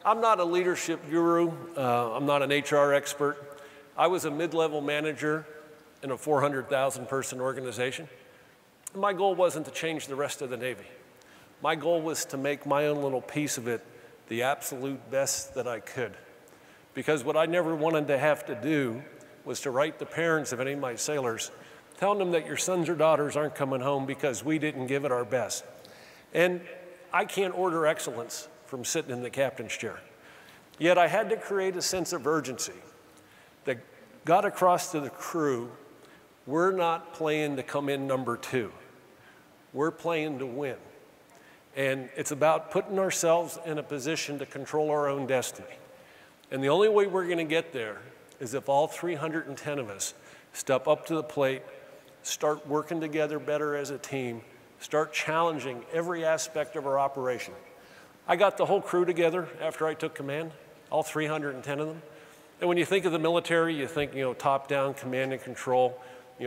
I'm not a leadership guru. I'm not an HR expert. I was a mid-level manager in a 400,000 person organization. And my goal wasn't to change the rest of the Navy. My goal was to make my own little piece of it the absolute best that I could. Because what I never wanted to have to do was to write the parents of any of my sailors, telling them that your sons or daughters aren't coming home because we didn't give it our best. And I can't order excellence from sitting in the captain's chair. Yet I had to create a sense of urgency that got across to the crew, we're not playing to come in number 2. We're playing to win. And it's about putting ourselves in a position to control our own destiny. And the only way we're going to get there is if all 310 of us step up to the plate, start working together better as a team, start challenging every aspect of our operation. I got the whole crew together after I took command, all 310 of them. And when you think of the military, you think, top-down command and control.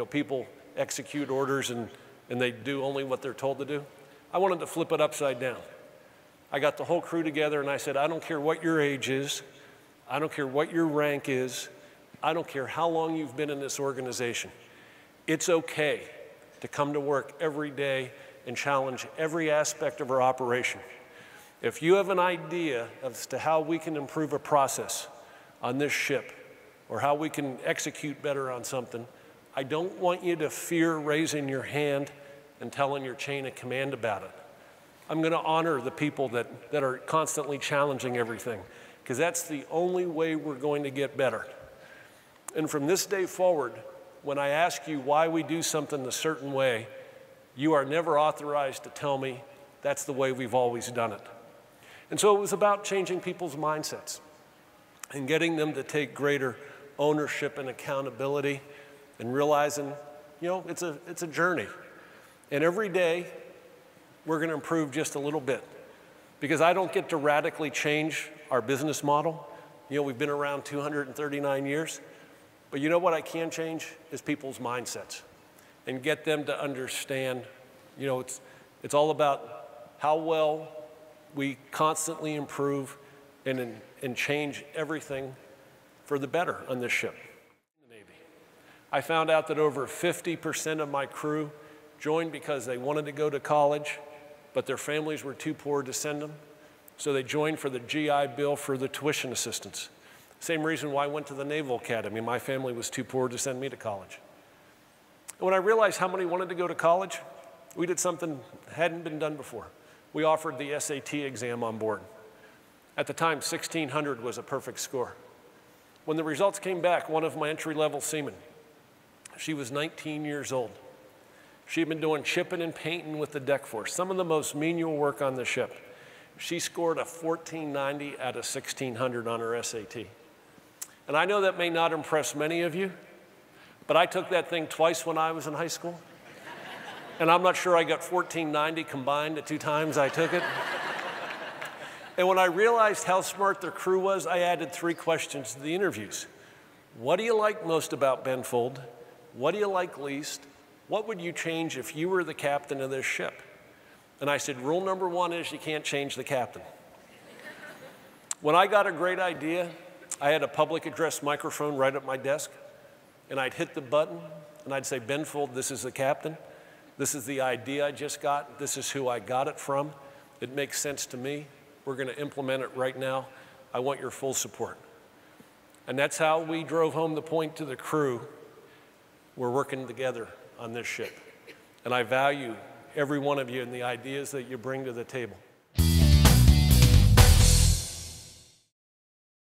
People execute orders and they do only what they're told to do. I wanted to flip it upside down. I got the whole crew together and I said, I don't care what your age is. I don't care what your rank is. I don't care how long you've been in this organization. It's okay to come to work every day and challenge every aspect of our operation. If you have an idea as to how we can improve a process on this ship or how we can execute better on something, I don't want you to fear raising your hand and telling your chain of command about it. I'm going to honor the people that are constantly challenging everything, because that's the only way we're going to get better. And from this day forward, when I ask you why we do something a certain way, you are never authorized to tell me that's the way we've always done it. And so it was about changing people's mindsets and getting them to take greater ownership and accountability and realizing, it's a journey. And every day, we're going to improve just a little bit. Because I don't get to radically change our business model. We've been around 239 years. But you know what I can change is people's mindsets and get them to understand, it's all about how well we constantly improve and change everything for the better on this ship. The Navy. I found out that over 50% of my crew joined because they wanted to go to college, but their families were too poor to send them. So they joined for the GI Bill for the tuition assistance. Same reason why I went to the Naval Academy. My family was too poor to send me to college. And when I realized how many wanted to go to college, we did something that hadn't been done before. We offered the SAT exam on board. At the time, 1,600 was a perfect score. When the results came back, one of my entry-level seamen, she was 19 years old. She had been doing chipping and painting with the deck force, some of the most menial work on the ship. She scored a 1490 out of 1,600 on her SAT. And I know that may not impress many of you, but I took that thing twice when I was in high school. And I'm not sure I got 1490 combined the 2 times I took it. And when I realized how smart their crew was, I added 3 questions to the interviews. What do you like most about Benfold? What do you like least? What would you change if you were the captain of this ship? And I said, rule number 1 is you can't change the captain. When I got a great idea, I had a public address microphone right at my desk, and I'd hit the button, and I'd say, Benfold, this is the captain. This is the idea I just got. This is who I got it from. It makes sense to me. We're going to implement it right now. I want your full support. And that's how we drove home the point to the crew. We're working together on this ship. And I value every one of you and the ideas that you bring to the table.